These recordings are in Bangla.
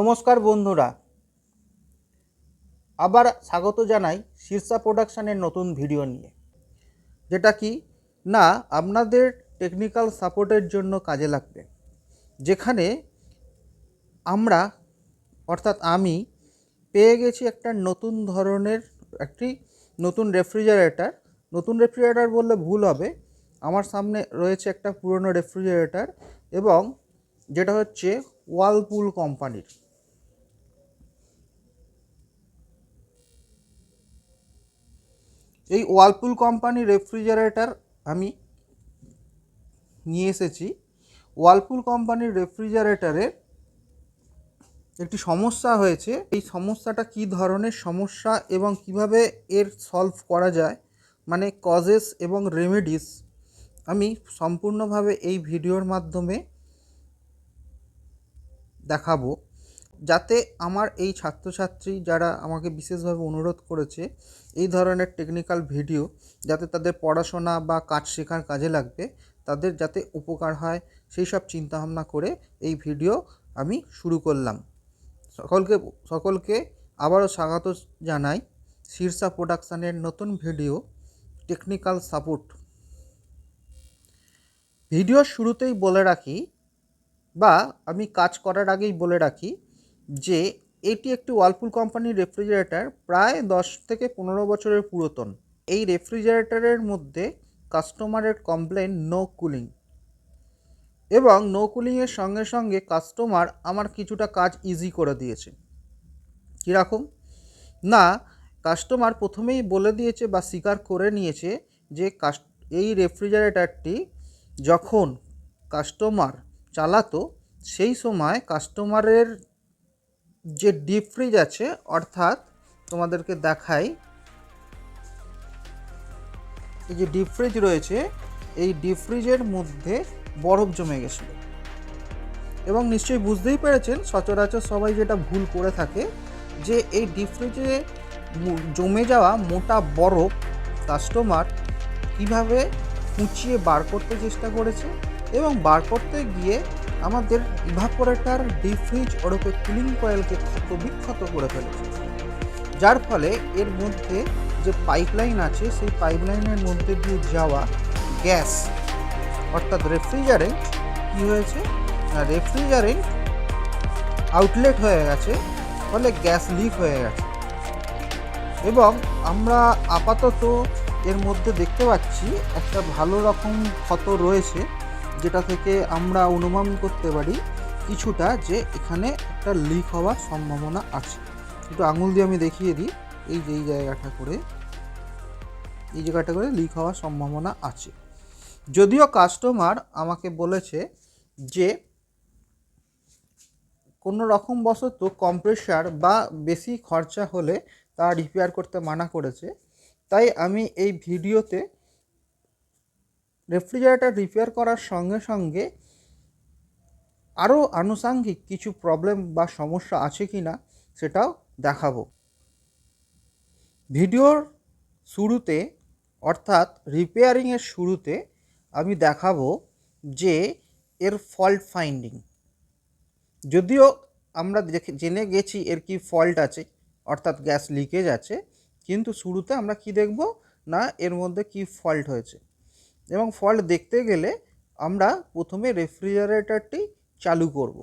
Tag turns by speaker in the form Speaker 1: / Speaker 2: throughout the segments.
Speaker 1: নমস্কার বন্ধুরা, আবার স্বাগত জানাই শীর্ষা প্রোডাকশানের নতুন ভিডিও নিয়ে, যেটা কি না আপনাদের টেকনিক্যাল সাপোর্টের জন্য কাজে লাগবে। যেখানে আমরা আমি পেয়ে গেছি একটা নতুন ধরনের নতুন রেফ্রিজারেটর বললে ভুল হবে। আমার সামনে রয়েছে একটা পুরনো রেফ্রিজারেটর, এবং যেটা হচ্ছে ওয়ালপুল কোম্পানির। এই ওয়ালপুল কোম্পানির রেফ্রিজারেটর আমি নিয়ে এসেছি। ওয়ালপুল কোম্পানির রেফ্রিজারেটরে একটি সমস্যা হয়েছে। এই সমস্যাটা কী ধরনের সমস্যা এবং কিভাবে এর সলভ করা যায়, মানে কজেস এবং রেমেডিস, আমি সম্পূর্ণভাবে এই ভিডিওর মাধ্যমে দেখাবো, যাতে আমার এই ছাত্রছাত্রী যারা আমাকে বিশেষভাবে অনুরোধ করেছে এই ধরনের টেকনিক্যাল ভিডিও যাতে তাদের পড়াশোনা বা কাজ শেখার কাজে লাগবে, তাদের যাতে উপকার হয়, সেই সব চিন্তাভাবনা করে এই ভিডিও আমি শুরু করলাম। সকলকে আবারও স্বাগত জানাই শীর্ষা প্রোডাকশানের নতুন ভিডিও টেকনিক্যাল সাপোর্ট। ভিডিওর শুরুতেই বলে রাখি, বা আমি কাজ করার আগেই বলে রাখি, যে এটি একটি ওয়ালপুল কোম্পানির রেফ্রিজারেটর, প্রায় 10 থেকে 15 বছরের পুরাতন। এই রেফ্রিজারেটরের মধ্যে কাস্টমারের কমপ্লেন নো কুলিং, এবং নো কুলিংয়ের সঙ্গে সঙ্গে কাস্টমার আমার কিছুটা কাজ ইজি করে দিয়েছে। কীরকম না, কাস্টমার প্রথমেই বলে দিয়েছে বা স্বীকার করে নিয়েছে যে এই রেফ্রিজারেটরটি যখন কাস্টমার চালাতো সেই সময় কাস্টমারের যে ডিপ ফ্রিজ আছে, অর্থাৎ তোমাদেরকে দেখাই, এই যে ডিপ ফ্রিজ রয়েছে, এই ডিপ ফ্রিজের মধ্যে বরফ জমে গেছিল। এবং নিশ্চয়ই বুঝতেই পেরেছেন সচরাচর সবাই যেটা ভুল করে থাকে, যে এই ডিপ ফ্রিজে জমে যাওয়া মোটা বরফ কাস্টমার কীভাবে কুচিয়ে বার করতে চেষ্টা করেছে, এবং বার করতে গিয়ে আমাদের ইভাপোরেটর, ডিপ ফ্রিজ ওরকম কুলিং কয়েলকে ক্ষত করে ফেলেছে। যার ফলে এর মধ্যে যে পাইপলাইন আছে, সেই পাইপলাইনের মধ্যে দিয়ে যাওয়া গ্যাস, অর্থাৎ রেফ্রিজারেন্ট, কী হয়েছে না, রেফ্রিজারেন্ট আউটলেট হয়ে গেছে, ফলে গ্যাস লিক হয়ে গেছে। এবং আমরা আপাতত এর মধ্যে দেখতে পাচ্ছি একটা ভালো রকম ক্ষত রয়েছে, যেটা থেকে আমরা অনুমান করতে পারি কিছুটা যে এখানে একটা লিক হওয়ার সম্ভাবনা আছে। একটু আঙুল দিয়ে আমি দেখিয়ে দিই, এই জায়গাটা করে লিক হওয়ার সম্ভাবনা আছে। যদিও কাস্টমার আমাকে বলেছে যে কোনো রকম বশত কম্প্রেসার বা বেশি খরচা হলে তা রিপেয়ার করতে মানা করেছে। তাই আমি এই ভিডিওতে রেফ্রিজারেটর রিপেয়ার করার সঙ্গে সঙ্গে আরও আনুষাঙ্গিক কিছু প্রবলেম বা সমস্যা আছে কি না সেটাও দেখাবো। ভিডিওর শুরুতে, অর্থাৎ রিপেয়ারিংয়ের শুরুতে আমি দেখাবো যে এর ফল্ট ফাইন্ডিং। যদিও আমরা জেনে গেছি এর কি ফল্ট আছে, অর্থাৎ গ্যাস লিকেজ আছে, কিন্তু শুরুতে আমরা কি দেখব না এর মধ্যে কি ফল্ট হয়েছে। এবং ফল্ট দেখতে গেলে আমরা প্রথমে রেফ্রিজারেটরটি চালু করব।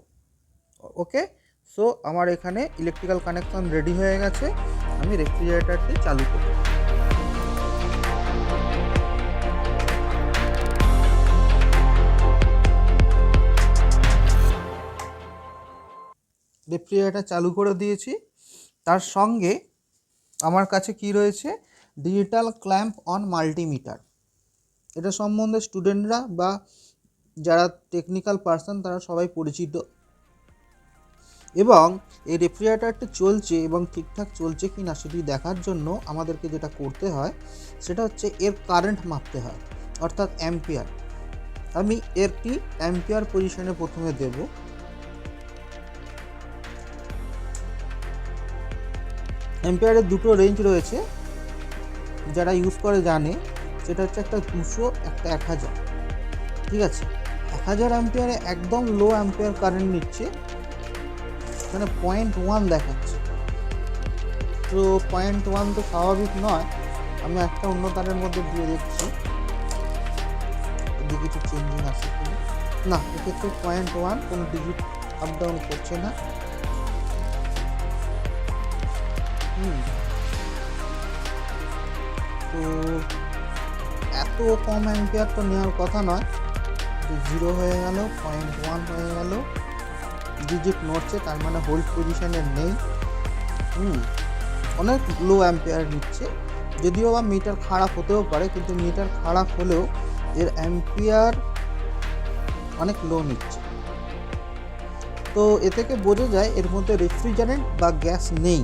Speaker 1: ওকে, সো আমার এখানে ইলেকট্রিক্যাল কানেকশন রেডি হয়ে গেছে, আমি রেফ্রিজারেটরটি চালু করব। রেফ্রিজারেটর চালু করে দিয়েছি। তার সঙ্গে আমার কাছে কি রয়েছে, ডিজিটাল ক্ল্যাম্প অন মাল্টিমিটার। এটা সম্বন্ধে স্টুডেন্টরা বা যারা টেকনিক্যাল পার্সন তারা সবাই পরিচিত। এবং এই রেফ্রিজারেটরটি চলছে এবং ঠিকঠাক চলছে কি না সেটি দেখার জন্য আমাদেরকে যেটা করতে হয় সেটা হচ্ছে এর কারেন্ট মাপতে হয়, অর্থাৎ অ্যাম্পিয়ার। আমি এরটি অ্যাম্পিয়ার পজিশনে প্রথমে দেব। অ্যাম্পিয়ারের দুটো রেঞ্জ রয়েছে, যারা ইউজ করে জানে, সেটা হচ্ছে একটা 200, একটা 1000। ঠিক আছে, 1000 অ্যাম্পিয়ারে একদম লো অ্যাম্পিয়ার কারেন্ট নিচ্ছে, এখানে 0.1 দেখাচ্ছে। তো 0.1 তো স্বাভাবিক নয়, আমি একটা অন্য তারের মধ্যে দিয়ে দেখছি যদি কিছু চেঞ্জিং আসে কিনা। না, এক্ষেত্রে 0.1 কোনো ডিজিট আপ ডাউন করছে না। তো এত কম অ্যাম্পিয়ার তো নেওয়ার কথা নয়, যে 0 হয়ে গেল, 0.1 হয়ে গেল, ডিজিট নড়ছে, তার মানে হোল্ড পজিশনে নেই। অনেক লো অ্যাম্পিয়ার নিচ্ছে, যদিও বা মিটার খারাপ হতেও পারে, কিন্তু মিটার খারাপ হলেও এর অ্যাম্পিয়ার অনেক লো নিচ্ছে। তো এ থেকে বোঝা যায় এর মধ্যে রেফ্রিজারেন্ট বা গ্যাস নেই।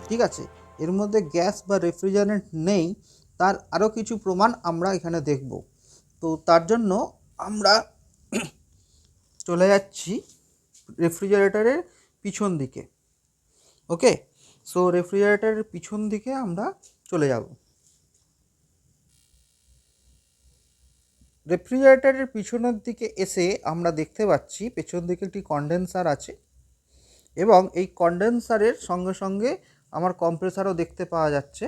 Speaker 1: ঠিক আছে, এর মধ্যে গ্যাস বা রেফ্রিজারেন্ট নেই, তার আরও কিছু প্রমাণ আমরা এখানে দেখব। তো তার জন্য আমরা চলে যাচ্ছি রেফ্রিজারেটরের পিছন দিকে। ওকে, সো রেফ্রিজারেটরের পিছন দিকে আমরা চলে যাব। রেফ্রিজারেটরের পিছনের দিকে এসে আমরা দেখতে পাচ্ছি পেছন দিকে একটি কনডেন্সার আছে, এবং এই কনডেন্সারের সঙ্গে সঙ্গে আমার কম্প্রেসারও দেখতে পাওয়া যাচ্ছে।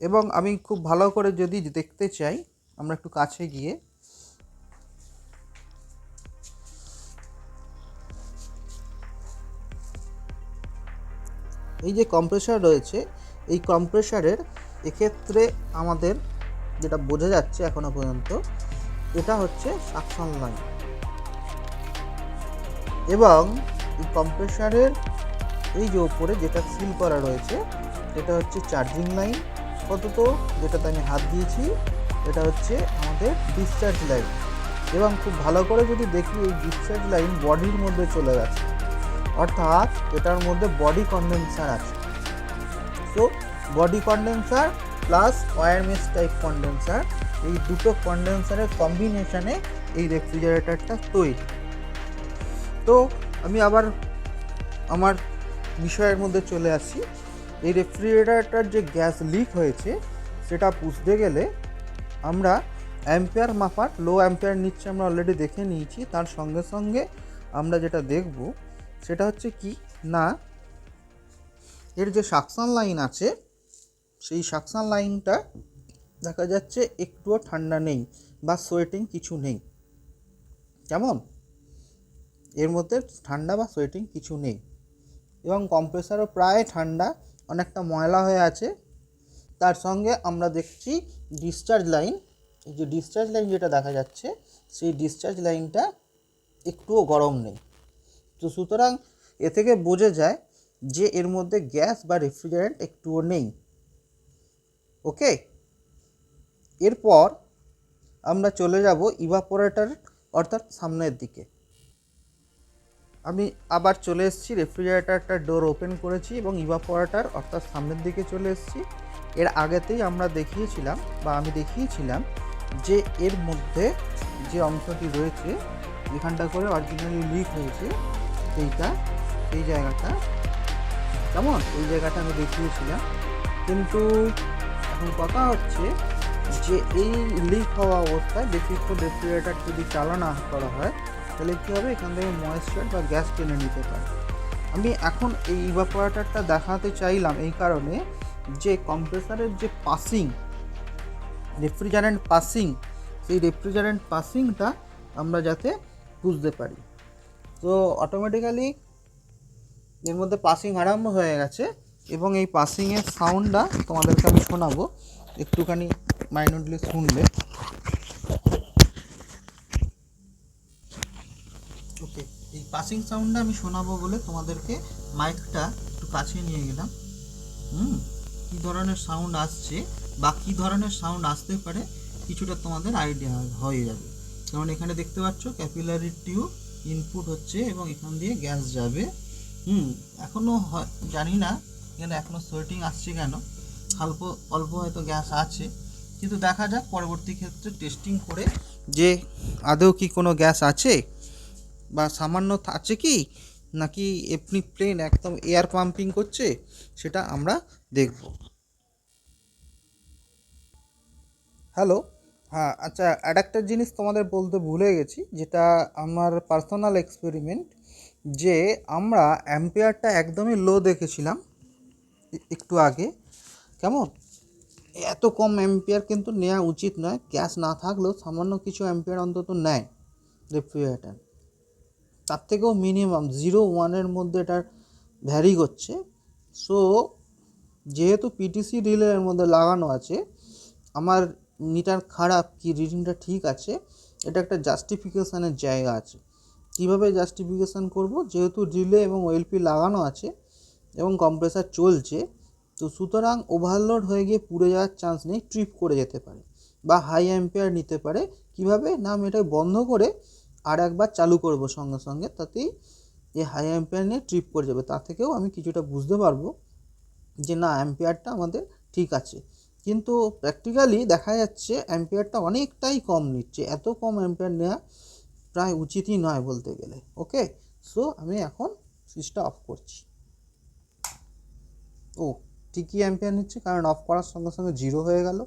Speaker 1: এবং আমি খুব ভালো করে যদি দেখতে চাই, আমরা একটু কাছে গিয়ে এই যে কম্প্রেসার রয়েছে, এই কম্প্রেসারের এক্ষেত্রে আমাদের যেটা বোঝা যাচ্ছে এখনো পর্যন্ত, এটা হচ্ছে সাকশন লাইন, এবং এই কম্প্রেসারের এই যে ওপরে যেটা সিল করা রয়েছে এটা হচ্ছে চার্জিং লাইন। কত, যেটাতে আমি হাত দিয়েছি, এটা হচ্ছে আমাদের ডিসচার্জ লাইন। এবং খুব ভালো করে যদি দেখি, এই ডিসচার্জ লাইন বডির মধ্যে চলে গেছে, অর্থাৎ এটার মধ্যে বডি কন্ডেন্সার আছে। So body condenser plus wire mesh type condenser, এই দুটো কন্ডেন্সারের কম্বিনেশনে এই রেফ্রিজারেটরটা তৈরি। তো আমি আবার আমার বিষয়ের মধ্যে চলে আসি। এই রেফ্রিজারেটর যে গ্যাস লিক হয়েছে সেটা বুঝতে গেলে আমরা অ্যাম্পিয়ার মাপার, লো অ্যাম্পিয়ার নিচ্ছে আমরা অলরেডি দেখে নিয়েছি। তার সঙ্গে সঙ্গে আমরা যেটা দেখব সেটা হচ্ছে কি না, এর যে সাকশন লাইন আছে সেই সাকশন লাইনটা দেখা যাচ্ছে একটুও ঠান্ডা নেই বা সোয়েটিং কিছু নেই। কেমন, এর মধ্যে ঠান্ডা বা সোয়েটিং কিছু নেই, এবং কম্প্রেসারও প্রায় ঠান্ডা, অনেকটা ময়লা হয়ে আছে। তার সঙ্গে আমরা দেখছি ডিসচার্জ লাইন, এই যে ডিসচার্জ লাইন যেটা দেখা যাচ্ছে সেই ডিসচার্জ লাইনটা একটুও গরম নেই। তো সুতরাং এ থেকে বোঝা যায় যে এর মধ্যে গ্যাস বা রেফ্রিজারেন্ট একটুও নেই। ওকে, এরপর আমরা চলে যাব ইভাপোরেটর অর্থাৎ সামনের দিকে। আমি আবার চলে এসেছি, রেফ্রিজারেটরটার ডোর ওপেন করেছি এবং ইভাপোরেটর অর্থাৎ সামনের দিকে চলে এসেছি। এর আগেতেই আমরা দেখিয়েছিলাম বা আমি দেখিয়েছিলাম যে এর মধ্যে যে অংশটি রয়েছে যেখানটা করে অরিজিনালি লিক হয়েছে সেইটা, এই জায়গাটা, কেমন, এই জায়গাটা আমি দেখিয়েছিলাম। কিন্তু এখন কথা হচ্ছে যে এই লিক হওয়া অবস্থায় বেশিক্ষণ রেফ্রিজারেটর যদি চালনা করা হয় তাহলে কী হবে, এখান থেকে ময়েশ্চার বা গ্যাস টেনে নিতে পারে। আমি এখন এই ইভাপোরেটরটা দেখাতে চাইলাম এই কারণে যে কম্প্রেসারের যে পাসিং, রেফ্রিজারেন্ট পাসিং, সেই রেফ্রিজারেন্ট পাসিংটা আমরা যাতে বুঝতে পারি। তো অটোমেটিক্যালি এর মধ্যে পাসিং আরম্ভ হয়ে গেছে, এবং এই পাসিংয়ের সাউন্ডটা তোমাদেরকে আমি শোনাবো, একটুখানি মাইনুটলি শুনবে। ওকে, এই পাসিং সাউন্ডটা আমি শোনাবো বলে তোমাদেরকে মাইকটা একটু কাছে নিয়ে গেলাম। কী ধরনের সাউন্ড আসছে বা কী ধরনের সাউন্ড আসতে পারে কিছুটা তোমাদের আইডিয়া হয়ে যাবে। কারণ এখানে দেখতে পাচ্ছ ক্যাপিলারি টিউব ইনপুট হচ্ছে এবং এখান দিয়ে গ্যাস যাবে। এখনও জানি না এখানে এখনও সোয়েটিং আসছে কেন, অল্প হয়তো গ্যাস আছে, কিন্তু দেখা যাক পরবর্তী ক্ষেত্রে টেস্টিং করে যে আদৌ কি কোনো গ্যাস আছে বা সামান্য আছে কি, নাকি এমনি প্লেন একদম এয়ার পাম্পিং করছে, সেটা আমরা দেখব। হ্যালো, হ্যাঁ, আচ্ছা, আর একটা জিনিস তোমাদের বলতে ভুলে গেছি, যেটা আমার পার্সোনাল এক্সপেরিমেন্ট, যে আমরা অ্যাম্পিয়ারটা একদমই লো দেখেছিলাম একটু আগে, কেমন? এত কম অ্যাম্পিয়ার কিন্তু নেওয়া উচিত নয়, গ্যাস না থাকলেও সামান্য কিছু অ্যাম্পিয়ার অন্তত নেয় রেফ্রিজারেটার, তার থেকেও মিনিমাম 0-1-এর মধ্যে এটার ভ্যারি করছে। সো যেহেতু পিটিসি রিলের মধ্যে লাগানো আছে, আমার মিটার খারাপ কি রিডিংটা ঠিক আছে, এটা একটা জাস্টিফিকেশানের জায়গা আছে। কীভাবে জাস্টিফিকেশান করব? যেহেতু রিলে এবং ওএলপি লাগানো আছে এবং কম্প্রেসার চলছে, তো সুতরাং ওভারলোড হয়ে গিয়ে পুড়ে যাওয়ার চান্স নেই, ট্রিপ করে যেতে পারে বা হাই অ্যাম্পিয়ার নিতে পারে। কিভাবে না, আমি এটা বন্ধ করে আর একবার চালু করব সঙ্গে সঙ্গে, তাতেই এই হাই অ্যাম্পিয়ার নিয়ে ট্রিপ করে যাবে। তা থেকেও আমি কিছুটা বুঝতে পারবো যে না, অ্যাম্পিয়ারটা আমাদের ঠিক আছে। কিন্তু প্র্যাকটিক্যালি দেখা যাচ্ছে অ্যাম্পিয়ারটা অনেকটাই কম নিচ্ছে। এত কম অ্যাম্পিয়ার নেওয়া প্রায় উচিতই নয় বলতে গেলে। ওকে, সো আমি এখন সুইচটা অফ করছি। ও, ঠিকই অ্যাম্পিয়ার নিচ্ছে, কারণ অফ করার সঙ্গে সঙ্গে 0 হয়ে গেল।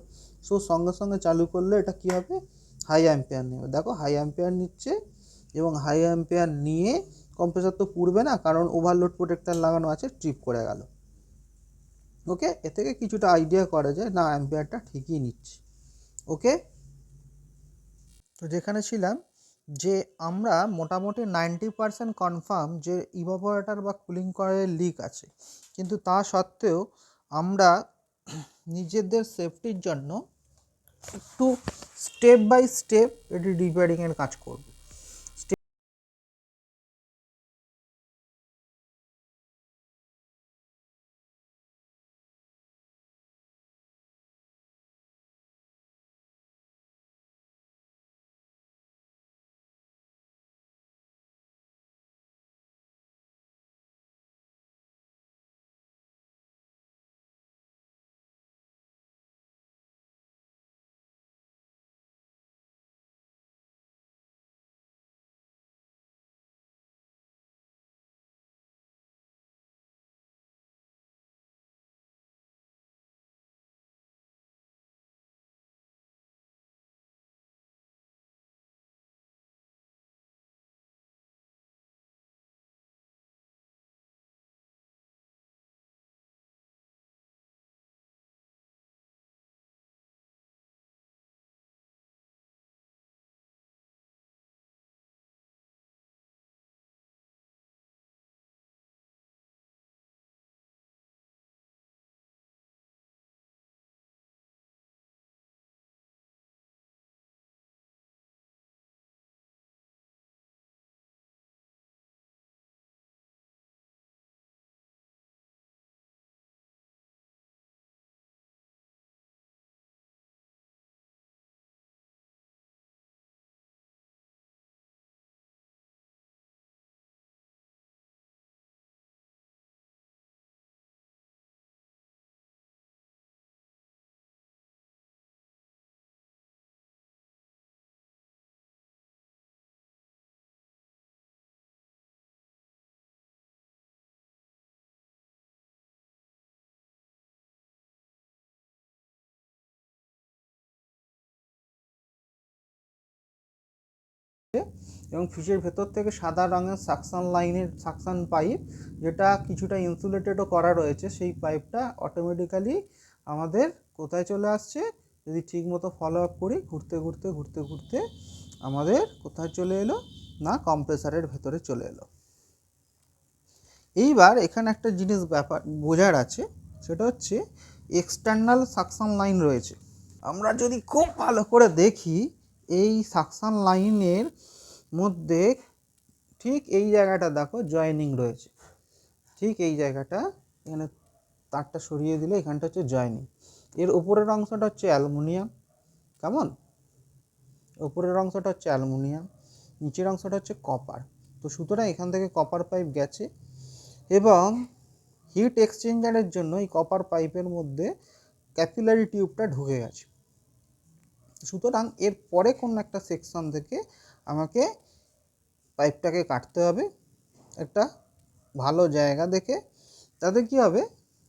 Speaker 1: সো সঙ্গে সঙ্গে চালু করলে এটা কী হবে? হাই অ্যাম্পিয়ার নেবে। দেখো হাই অ্যাম্পিয়ার নিচ্ছে, এবং হাই অ্যাম্পিয়ার নিয়ে কম্প্রেসার তো পুড়বে না, কারণ ওভারলোড প্রোটেক্টার লাগানো আছে, ট্রিপ করে গেল। ওকে, এ থেকে কিছুটা আইডিয়া করা যায় না অ্যাম্পিয়ারটা ঠিকই নিচ্ছে। ওকে, তো যেখানে ছিলাম যে আমরা মোটামুটি 90% কনফার্ম যে ইভাপোরেটর বা কুলিং কয়েলের লিক আছে, কিন্তু তা সত্ত্বেও আমরা নিজেদের সেফটির জন্য একটু স্টেপ বাই স্টেপ এটি রিপেয়ারিংয়ের কাজ করব। এবং ফিশের ভেতর থেকে সাদা রঙের সাকশন পাইপ, যেটা কিছুটা ইনসুলেটেডও করা রয়েছে, সেই পাইপটা অটোমেটিক্যালি আমাদের কোথায় চলে আসছে, যদি ঠিক মতো ফলো আপ করি, ঘুরতে ঘুরতে ঘুরতে ঘুরতে আমাদের কোথায় চলে এলো না, কম্প্রেসারের ভেতরে চলে এলো। এইবার এখানে একটা জিনিস ব্যাপার বোঝার আছে, সেটা হচ্ছে এক্সটার্নাল সাকশন লাইন রয়েছে। আমরা যদি খুব ভালো করে দেখি, এই সাকশন লাইনের মধ্যে ঠিক এই জায়গাটা দেখো জয়েনিং রয়েছে, ঠিক এই জায়গাটা, এখানে তারটা সরিয়ে দিলে এখানটা হচ্ছে জয়েনিং। এর উপরের অংশটা হচ্ছে অ্যালুমিনিয়াম, কেমন? উপরের অংশটা হচ্ছে অ্যালুমিনিয়াম, নিচের অংশটা হচ্ছে কপার। তো সুতরাং এখান থেকে কপার পাইপ গেছে, এবং হিট এক্সচেঞ্জারের জন্য এই কপার পাইপের মধ্যে ক্যাপিলারি টিউবটা ঢুকে গেছে। সুতরাং এর পরে কোনো একটা সেকশন থেকে আমাকে পাইপটাকে কাটতে হবে একটা ভালো জায়গা দেখে। তাতে কী হবে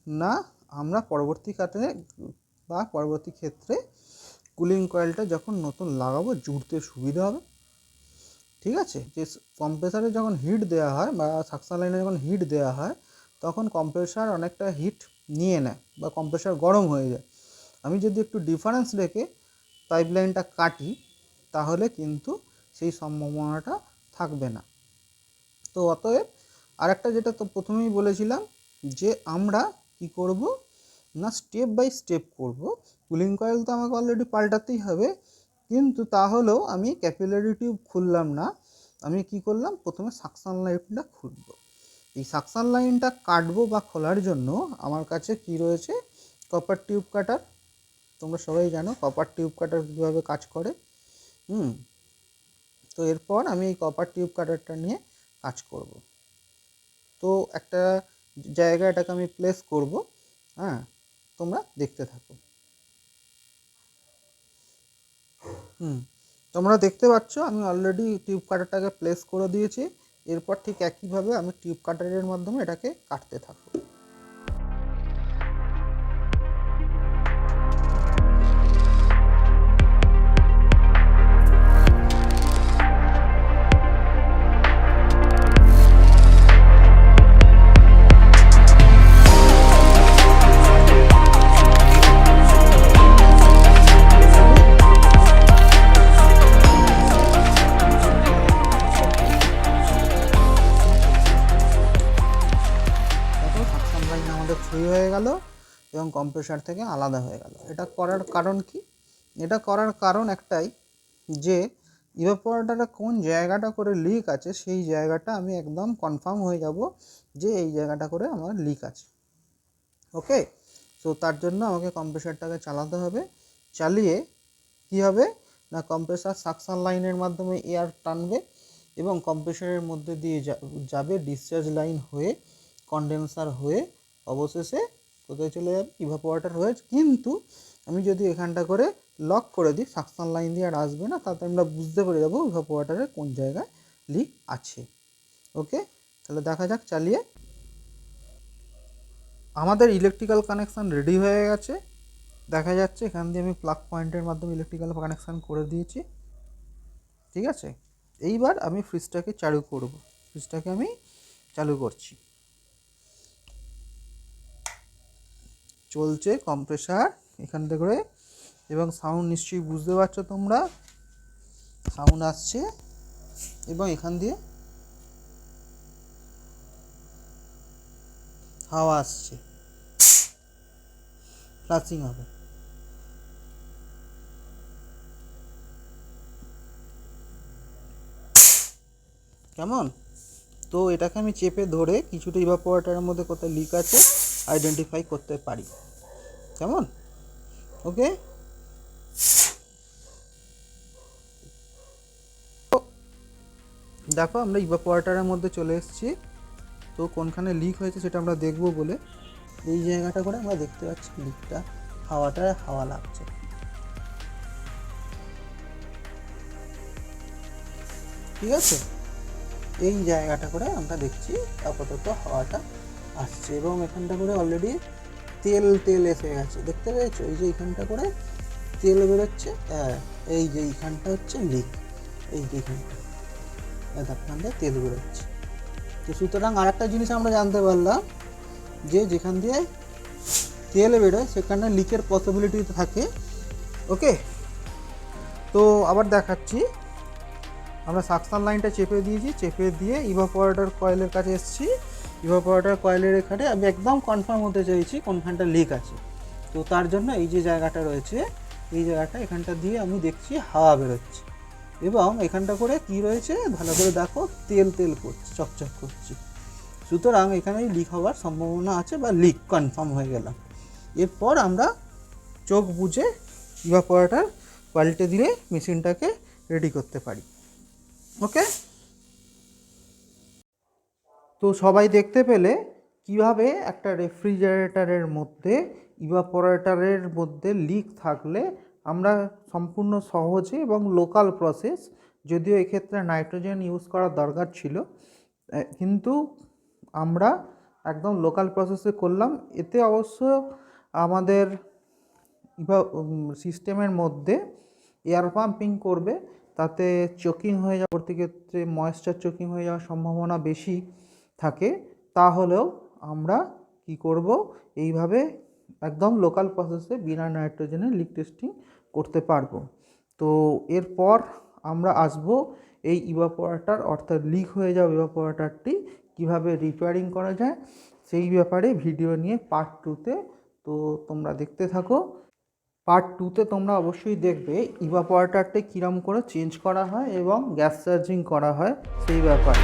Speaker 1: না, আমরা পরবর্তী ক্ষেত্রে কুলিং কয়েলটা যখন নতুন লাগাবো, জুড়তে সুবিধা হবে। ঠিক আছে। যে কম্প্রেসারে যখন হিট দেওয়া হয় বা সাকশন লাইনে যখন হিট দেওয়া হয় তখন কম্প্রেসার অনেকটা হিট নিয়ে নেয় বা কম্প্রেসার গরম হয়ে যায়। আমি যদি একটু ডিফারেন্স রেখে পাইপ লাইনটা কাটি তাহলে কিন্তু সেই সম্ভাবনাটা থাকবে না। তো অতএব আরেকটা যেটা তো প্রথমেই বলেছিলাম যে আমরা কি করব না স্টেপ বাই স্টেপ করব। কুলিং কয়েল তো আমাকে অলরেডি পাল্টাতেই হবে, কিন্তু তাহলেও আমি ক্যাপিলারি টিউব খুললাম না, আমি কি করলাম প্রথমে সাকশন লাইনটা খুলব। এই সাকশন লাইনটা কাটবো বা খোলার জন্য আমার কাছে কি রয়েছে, কপার টিউব কাটার। তোমরা সবাই জানো কপার টিউব কাটার কীভাবে কাজ করে। তো এরপর আমি এই কপার টিউব কাটারটা নিয়ে কাজ করব। তো একটা জায়গা এটাকে আমি প্লেস করব, হ্যাঁ, তোমরা দেখতে থাকো। তোমরা দেখতে পাচ্ছ আমি অলরেডি টিউব কাটারটাকে প্লেস করে দিয়েছি। এরপর ঠিক একইভাবে আমি টিউব কাটারের মাধ্যমে এটাকে কাটতে থাকবো। ফ্রি হয়ে গেল এবং কম্প্রেসার থেকে আলাদা হয়ে গেল। এটা করার কারণ কি? এটা করার কারণ একটাই, যে ইভাপোরেটরে কোন জায়গাটা করে লিক আছে সেই জায়গাটা আমি একদম কনফার্ম হয়ে যাব যে এই জায়গাটা করে আমার লিক আছে। ওকে, তো তার জন্য আমাকে কম্প্রেসারটাকে চালাতে হবে। চালিয়ে কি হবে না কম্প্রেসার সাকশন লাইনের মাধ্যমে এয়ার টানবে এবং কম্প্রেসারের মধ্যে দিয়ে যাবে ডিসচার্জ লাইন হয়ে, কন্ডেন্সার হয়ে, অবশেষে কোথায় চলে যাবে ইভাপোরেটর হয়ে। কিন্তু আমি যদি এখানটা করে লক করে দিই সাকশন লাইন দিয়ে আর আসবে না, তাতে আমরা বুঝতে পেরে যাবো ইভাপোরেটরে কোন জায়গায় লিক আছে। ওকে, তাহলে দেখা যাক চালিয়ে। আমাদের ইলেকট্রিক্যাল কানেকশান রেডি হয়ে গেছে, দেখা যাচ্ছে এখান দিয়ে আমি প্লাগ পয়েন্টের মাধ্যমে ইলেকট্রিক্যাল কানেকশান করে দিয়েছি। ঠিক আছে, এইবার আমি ফ্রিজটাকে চালু করব। ফ্রিজটাকে আমি চালু করছি, চলছে কম্প্রেসার এখান থেকে করে, এবং সাউন্ড নিশ্চয়ই বুঝতে পারছো তোমরা, সাউন্ড আসছে এবং এখান দিয়ে হাওয়া আসছে, ফ্লাশিং হবে। কেমন? তো এটাকে আমি চেপে ধরে কিছুটা ইভাপোরেটরের মধ্যে কোথায় লিক আছে আইডেন্টিফাই করতে পারি। কেমন? ওকে, দেখো আমরা ইভাপোরেটরের মধ্যে চলে এসেছি। তো কোনখানে লিক হয়েছে সেটা আমরা দেখব বলে এই জায়গাটা করে আমরা দেখতে পাচ্ছি লিকটা, হাওয়া লাগছে। ঠিক আছে, এই জায়গাটা করে আমরা দেখছি আপাতত হাওয়াটা আসছে এবং এখানটা করে অলরেডি তেল এসে গেছে, দেখতে পেয়েছো? এই যে এখানটা করে তেল বেরোচ্ছে, হ্যাঁ, এই যে এইখানটা হচ্ছে লিক, এই যে এইখানটা এখান দিয়ে তেল বেরোচ্ছে। তো সুতরাং আর একটা জিনিস আমরা জানতে পারলাম যে যেখান দিয়ে তেল বেরোয় সেখানে লিকের পসিবিলিটি থাকে। ওকে, তো আবার দেখাচ্ছি, আমরা সাকশন লাইনটা চেপে দিয়েছি, চেপে দিয়ে ইভাপোরেটর কয়েলের কাছে এসেছি। ইভাপোরেটর কয়েলের এখানে আমি একদম কনফার্ম হতে চাইছি কোনখানটা লিক আছে। তো তার জন্য এই যে জায়গাটা রয়েছে, এই জায়গাটা এখানটা দিয়ে আমি দেখছি হাওয়া বেরোচ্ছে এবং এখানটা করে কি রয়েছে ভালো করে দেখো, তেল করছে, চকচক করছে। সুতরাং এখানে লিক হওয়ার সম্ভাবনা আছে বা লিক কনফার্ম হয়ে গেলাম। এরপর আমরা চোখ বুজে ইভাপোরেটর পাল্টে দিয়ে মেশিনটাকে রেডি করতে পারি। ওকে, তো সবাই দেখতে পেলে কিভাবে একটা রেফ্রিজারেটরের মধ্যে ইভাপোরেটরের মধ্যে লিক থাকলে আমরা সম্পূর্ণ সহজে এবং লোকাল প্রসেস, যদিও এক্ষেত্রে নাইট্রোজেন ইউজ করার দরকার ছিল, কিন্তু আমরা একদম লোকাল প্রসেসে করলাম। এতে অবশ্য আমাদের সিস্টেমের মধ্যে এয়ার পাম্পিং করবে তাতে চোকিং হয়ে যাওয়ার ক্ষেত্রে ময়েশ্চার চোকিং হয়ে যাওয়ার সম্ভাবনা বেশি থাকে, তাহলেও আমরা কি করব, এইভাবে একদম লোকাল প্রসেসে বিনা নাইট্রোজেনের লিক টেস্টিং করতে পারবো। তো এরপর আমরা আসব এই ইভাপোরেটর অর্থাৎ লিক হয়ে যাওয়া ইভাপোরেটরটি কীভাবে রিপেয়ারিং করা যায় সেই ব্যাপারে ভিডিও নিয়ে পার্ট 2-তে। তো তোমরা দেখতে থাকো। পার্ট 2-তে তোমরা অবশ্যই দেখবে ইভাপোরেটরটা কীরকম করে চেঞ্জ করা হয় এবং গ্যাস চার্জিং করা হয় সেই ব্যাপারে।